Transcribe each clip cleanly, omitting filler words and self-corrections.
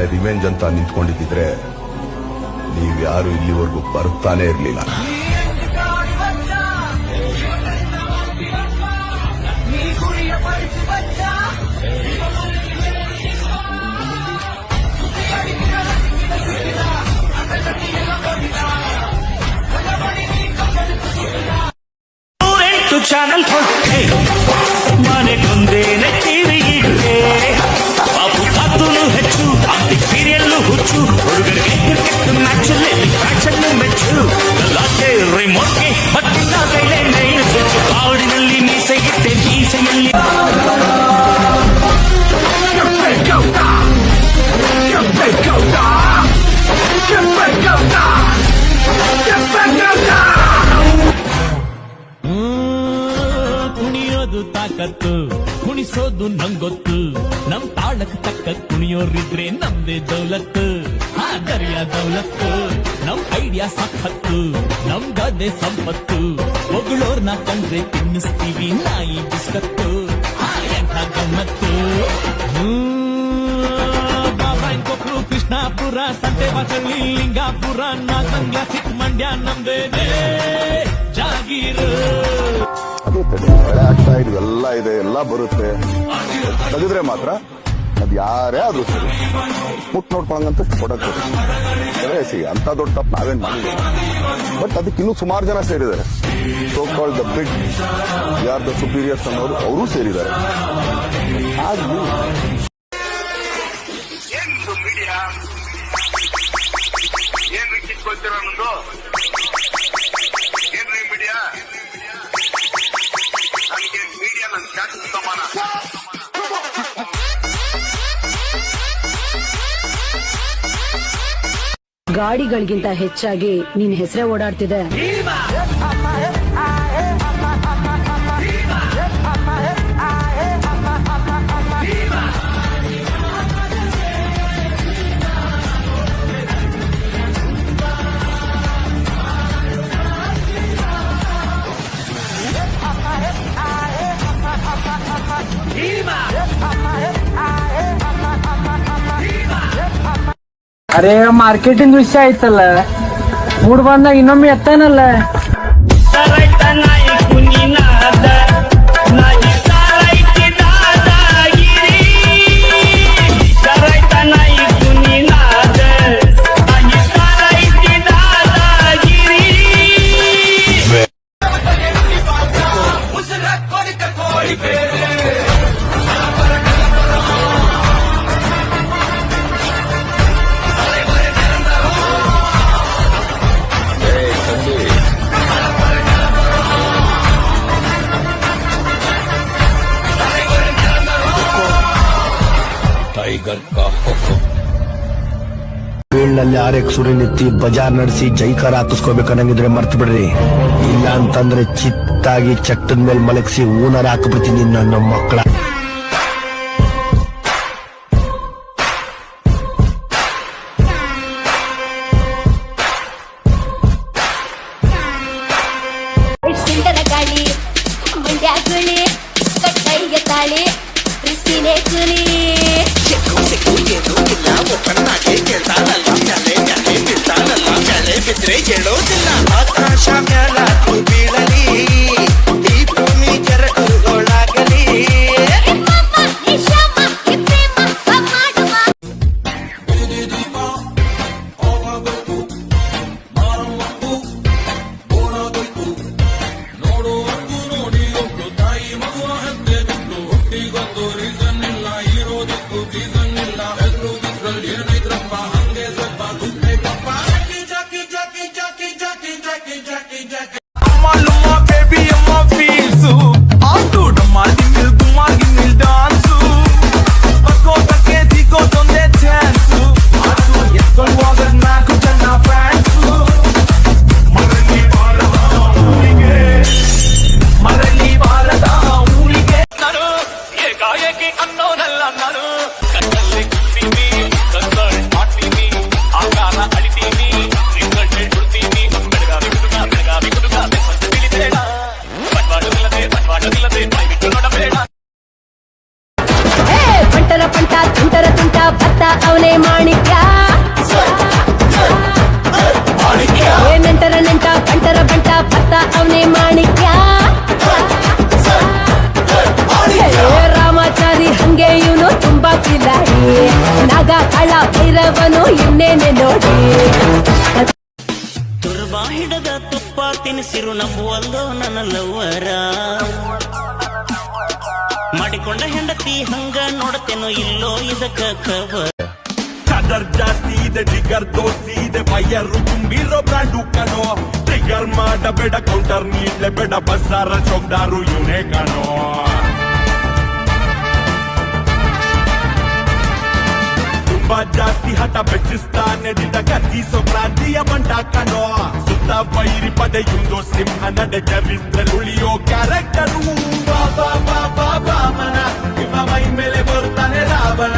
ನಾಳೆ ರಿವೆಂಜ್ ಅಂತ ನಿಂತ್ಕೊಂಡಿದ್ರೆ ನೀವ್ಯಾರು ಇಲ್ಲಿವರೆಗೂ ಬರ್ತಾನೆ ಇರ್ಲಿಲ್ಲ. ಚಾನಲ್ ಹೊಟ್ಟೆ ಮನೆಗೊಂದೇನೆ ಟಿವಿ ಇಟ್ಟೆ ಬಾಬು ಕಾತೂನು ಹೆಚ್ಚು ಆಪ್ಟಿಕ್ ಸೀರಿಯಲ್ಲು ಹುಚ್ಚು ಹುಡುಗರಿಗೆ ಕ್ರಿಕೆಟ್ ಮ್ಯಾಚಲ್ಲಿ ಫ್ಯಾಷನ್ ಮೆಚ್ಚು ಲಾಟೆ ರಿಮೋಟ್ಗೆ ಮತ್ತಿನ ಕೈಲೇ ನೈಲು ಸ್ವಿಚ್ ಕಾಡಿನಲ್ಲಿ ಮೀಸೆಗಿಟ್ಟೆ ಮೀಸೆಯಲ್ಲಿ ಕುಣಿಯೋದು ತಾಕತ್ತು ಕುಣಿಸೋದು ನಂಗೊತ್ತು ನಮ್ ತಾಳಕ್ ತಕ್ಕ ಕುಣಿಯೋರಿದ್ರೆ ನಮ್ದೇ ದೌಲತ್ತು ದರಿಯ ದೌಲತ್ತು ನಮ್ ಐಡಿಯಾ ಸಖತ್ತು ನಮ್ ಗದೆ ಸಂಪತ್ತು ಹೊಗಳೋರ್ನ ಕಂಡ್ರೆ ತಿನ್ನಿಸ್ತೀವಿ ನಾಯಿ ಬಿಸ್ಕತ್ತು ಎಂಥ ಗಮ್ಮತ್ತು ಕೊಪ್ಪಳು ಕೃಷ್ಣಾಪುರ ಸಂತೆ ಬಾಚಳ್ಳಿ ಲಿಂಗಾಪುರ ನಾಗಮಂಗ್ಲ ಚಿಕ್ಕಮಂಡ್ಯ ನಮ್ದೇನೆ ಜಾಗೀರು. ಮಳೆ ಆಗ್ತಾ ಇವೆಲ್ಲ ಇದೆ, ಎಲ್ಲ ಬರುತ್ತೆ. ತೆಗೆದ್ರೆ ಮಾತ್ರ ಅದ್ ಯಾರೇ ಆದ್ರೂ ಸರಿ ಮುಟ್ ನೋಡ್ಕೊಳಂಗಂತ ಕೊಡಕ್ಕೆ ಅಂತ ದೊಡ್ಡ ತಪ್ಪು ನಾವೇನ್ ಮಾಡಿಲ್ಲ. ಬಟ್ ಅದಕ್ಕೆ ಇನ್ನೂ ಸುಮಾರು ಜನ ಸೇರಿದ್ದಾರೆ. ಸೋ ಕಾಲ್ಡ್ ದ ಬಿಗ್ ಯಾರ್ ದ ಸುಪೀರಿಯರ್ಸ್ ಅನ್ನೋರು ಅವರು ಸೇರಿದ್ದಾರೆ. ಗಾಡಿಗಳಿಗಿಂತ ಹೆಚ್ಚಾಗಿ ನಿನ್ ಹೆಸರೇ ಓಡಾಡ್ತಿದೆ. ಅರೆ ಮಾರ್ಕೆಟಿಂಗ್ ವಿಷಯ ಆಯ್ತಲ್ಲ, ಮೂಡ್ ಬಂದಾಗ ಇನ್ನೊಮ್ಮೆ ಎತ್ತಾನಲ್ಲ. ಫೀಲ್ಡ್ನಲ್ಲಿ ಆರೆಕ್ ಸುರಿನೆತ್ತಿ ಬಜಾರ್ ನಡೆಸಿ ಜೈಕಾರ ಹಾಕಿಸ್ಕೋಬೇಕನ್ನಂಗಿದ್ರೆ ಮರ್ತು ಬಿಡ್ರಿ. ಇಲ್ಲ ಅಂತಂದ್ರೆ ಚಿತ್ತಾಗಿ ಚಟ್ಟದ ಮೇಲೆ ಮಲಗಿಸಿ ಊನರ ಹಾಕ್ಬಿಡ್ತೀನಿ ನನ್ನ ಮಕ್ಕಳ. ಆಕಾಶ ಮ್ಯಾಲ ಬೀಳಲಿ ಈ ಭೂಮಿ ಕೆರಟುಗಳಾಗಲಿ ಮಾಣಿಕ್ಯ ನೆಂಟರ ನೆಂಟ ಬಂಟರ ಬಂಟ ಭತ್ತ ಅವನೇ ಮಾಣಿಕ್ಯ ರಾಮಾಚಾರಿ ಹಂಗೆ ಇವನು ತುಂಬಾ ಕಿಲಾಡಿ ನಾಗ ಕಳ ಭೈರವನು ಇನ್ನೇನೆ ನೋಡಿ ತುರ್ಬಾ ಹಿಡದ ತುಪ್ಪ ತಿನಿಸಿರು ನಂಬುವಲ್ಲೋ ನನ್ನ ಲವ್ವರ ಮಾಡಿಕೊಂಡ ಹೆಂಡತಿ ಹಂಗ ನೋಡತೇನೋ ಇಲ್ಲೋ ಇದಕ್ಕ ಕವರ್ ಕದರ್ ಜಾಸ್ತಿ ಇದೆ ಡಿಗರ್ ದೋಸ್ತಿ ಇದೆ ಬಯ್ಯರು ತುಂಬಿರೋ ಬ್ರಾಂಡು ಕಣೋ ಟ್ರಿಗರ್ ಮಾಡಬೇಡ ಕೌಂಟರ್ ನೀಡ್ಲೇಬೇಡ ಬಸ್ಸಾರ ಚೌಕ್ದಾರು ಇವನೇ ಕಣೋ ತುಂಬಾ ಜಾಸ್ತಿ ಹಠ ಬೆಚ್ಚಿಸ್ತಾನೆ ದಿಟ ಕತ್ತಿಸೋ ಕ್ರಾಂತಿಯ ಬಂಟ ಕಣೋ ಸುತ್ತ ಬೈರಿ ಪಡೆ ಇವಂದು ಸಿಂಹ ನಡೆ ಚರಿತ್ರೆ ಉಳಿಯೋ ಕ್ಯಾರೆಕ್ಟರು ಬಾಬಾ ಬಾಬಾ ಬಾಮನ ನಿಮ್ಮ ಮೈ ಮೇಲೆ ಬರ್ತಾನೆ ರಾವಣ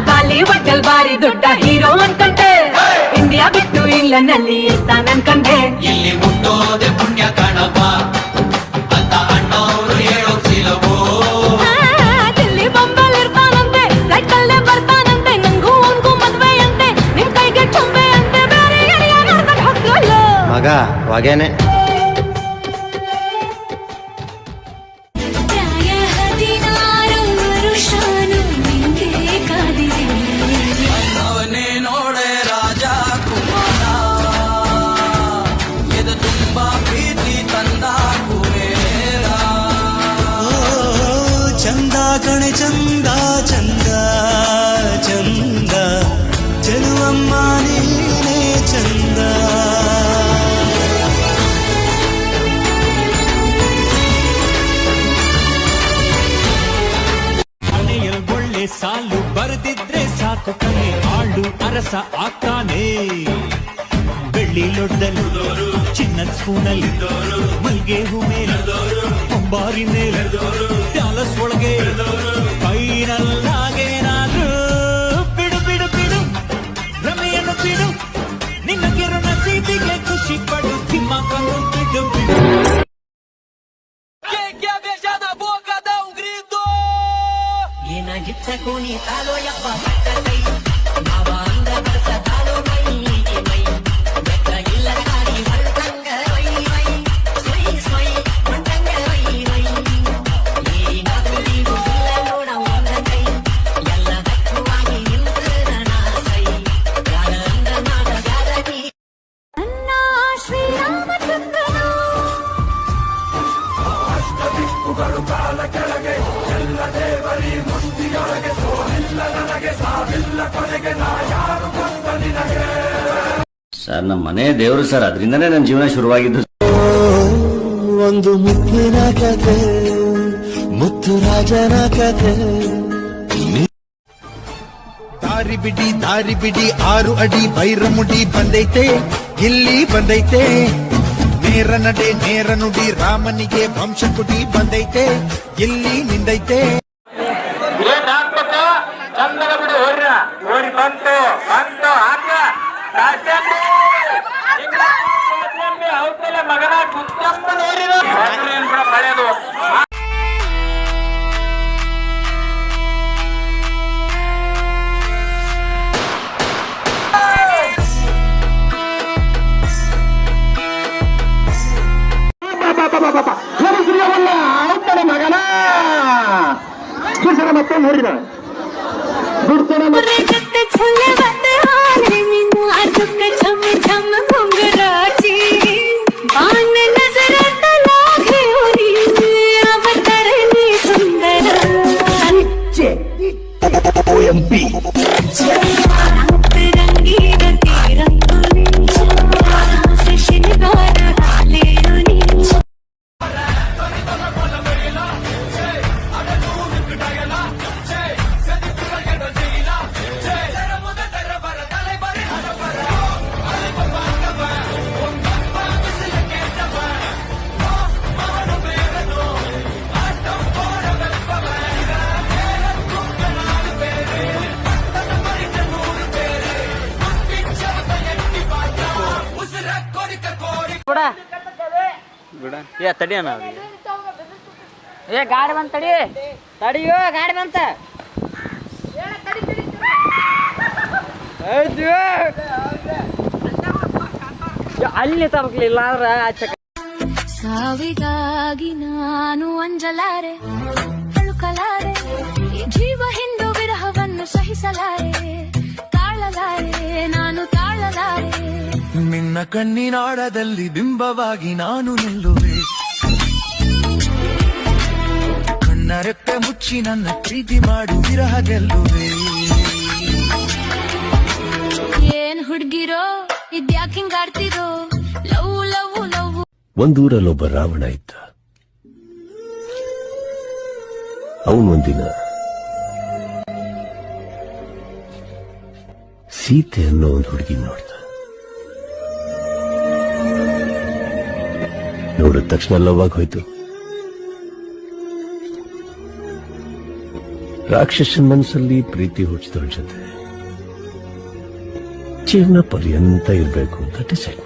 ಬಾಲಿವುಡ್ ಅಲ್ಲಿ ಬಾರಿ ದೊಡ್ಡ ಹೀರೋ ಅನ್ಕೊಂಡೆ ಇಂಡಿಯಾ ಬಿಟ್ಟು ಇಂಗ್ಲೆಂಡ್ ನಲ್ಲಿ ಇರ್ತಾನ ಅನ್ಕೊಂಡೆ ಇಲ್ಲಿ ಮುಟ್ಟೋದೆ ಪುಣ್ಯ ಕಾಣಪ್ಪ ಅಂತ ಅಣ್ಣವರು ಹೇಳೋ ಸಿಲವು ದಿಲ್ಲಿ ಬೊಂಬಲ್ ಇರ್ತಾನಂತೆ ಫ್ಲೈಟ್ ಅಲ್ಲೇ ಬರ್ತಾನಂತೆ ನಂಗೂ ಅವನ್ಗೂ ಮದ್ವೆ ಅಂತೆ ನಿಮ್ ಕೈಗೆ ಚೊಂಬೆ ಅಂತೆ ಬೇರೆ ಯಾರು ಹಾಕಲ್ಲ ಮಗ ಹೊಗೆನೆ ಅವನೇ ನೋಡೆ ರಾಜ ಕುಮಾರ ಇದು ತುಂಬಾ ಪ್ರೀತಿ ತಂದ ಕುಬೇರ ಚಂದ ಕಣೆ ಚಂದ ಚಂದ ಚಂದ ಚೆಲುವಮ್ಮ ನೀನೇ ಚಂದ ಮನೆಯಲ್ಲಿ ಒಳ್ಳೆ ಸಾಲು ಬರೆದಿದ್ರೆ ಸಾಕು ಕಣೆ ಆಳು ಅರಸ ಆಗ್ತಾನೆ ಬೆಳ್ಳಿ ಲೊಡ್ಡಲು ಚಿನ್ನದ ಸ್ಪೂನಲ್ಲಿ ಮಲ್ಗೆ ಹೂ ಮೇಲೆ ಹೊಂಬಾರಿ ಮೇಲೆ ಪ್ಯಾಲಸ್ ಒಳಗೆ ಫೈನಲ್ಲಾಗೇನಾದ್ರು ಬಿಡು ಬಿಡು ಬಿಡು ರಮೆಯನ್ನು ಬಿಡು ನಿನ್ನ ಕಿರಣ ಸೀಟಿಗೆ ಖುಷಿ ಪಡು ತಿಮ್ಮಕ್ಕನ್ನು ಬಿಡು ಬಿಡು ಸರ್ ನಮ್ಮ ಮನೆ ದೇವರು ಸರ್ ಅದರಿಂದನೇ ನನ್ನ ಜೀವನ ಶುರುವಾಗಿದ್ದು ಒಂದು ಮುತ್ತಿನ ಕತೆ ಮುತ್ತು ರಾಜನ ಕತೆ ದಾರಿ ಬಿಡಿ 6 ಅಡಿ ಬೈರಮುಡಿ ಬಂದೈತೆ ಇಲ್ಲಿ ಬಂದೈತೆ ನೇರ ನಡೆ ನೇರ ನುಡಿ ರಾಮನಿಗೆ ವಂಶಕುಟಿ ಬಂದೈತೆ ಇಲ್ಲಿ ನಿಂದೈತೆ ಚಂದನ ಬಿಡಿ ಹೋರಿ ಬಂತು ಮಗನ ಕುತ್ತಮ್ಮ ನೋಡಿದ ಮಳೆದು ಮಗನ ಮತ್ತೆ ನೋಡಿದ ಏ ತಡಿಯಣ್ಣ ಏ ಗಾಡಿ ಬಂತ ತಡಿಯೋ ಗಾಡಿ ಬಂತ ಅಲ್ಲಿ ತರಕ್ಲಿಲ್ಲ ಆದ್ರ ಆಚೆ ಸಾವಿಗಾಗಿ ನಾನು ಅಂಜಲಾರೆ ತಳುಕಲಾರೆ ಈ ಜೀವ ಹಿಂದು ವಿರಹವನ್ನು ಸಹಿಸಲಾರೆ ತಾಳಲಾರೆ ನಾನು ತಾಳಲಾರೆ ನಿನ್ನ ಕಣ್ಣಿನಾಳದಲ್ಲಿ ಬಿಂಬವಾಗಿ ನಾನು ನಿಲ್ಲುವೆ ಕಣ್ಣರೆಪ್ಪೆ ಮುಚ್ಚಿ ನನ್ನ ಪ್ರೀತಿ ಮಾಡು ವಿರಹ ಗೆಲ್ಲುವೆ ಏನ್ ಹುಡ್ಗಿರೋ ಇದ್ಯಾಕ್ ಹಿಂಗಾಡ್ತಿರೋ ಲವ್ ಲವ್ ಲವ್ ಒಂದೂರಲ್ಲೊಬ್ಬ ರಾವಣ ಇದ್ದ. ಅವನೊಂದಿನ ಸೀತೆ ಅನ್ನೋ ಒಂದು ಹುಡುಗಿ ನೋಡ್ದ. ನೋಡಿದ ತಕ್ಷಣ ಲವ್ವಾಗಿ ಹೋಯ್ತು. ರಾಕ್ಷಸನ ಮನಸ್ಸಲ್ಲಿ ಪ್ರೀತಿ ಹುಟ್ಟಿದವಳ ಜೊತೆ ಜೀವನ ಪರ್ಯಂತ ಇರಬೇಕು ಅಂತ ಡಿಸೈಡ್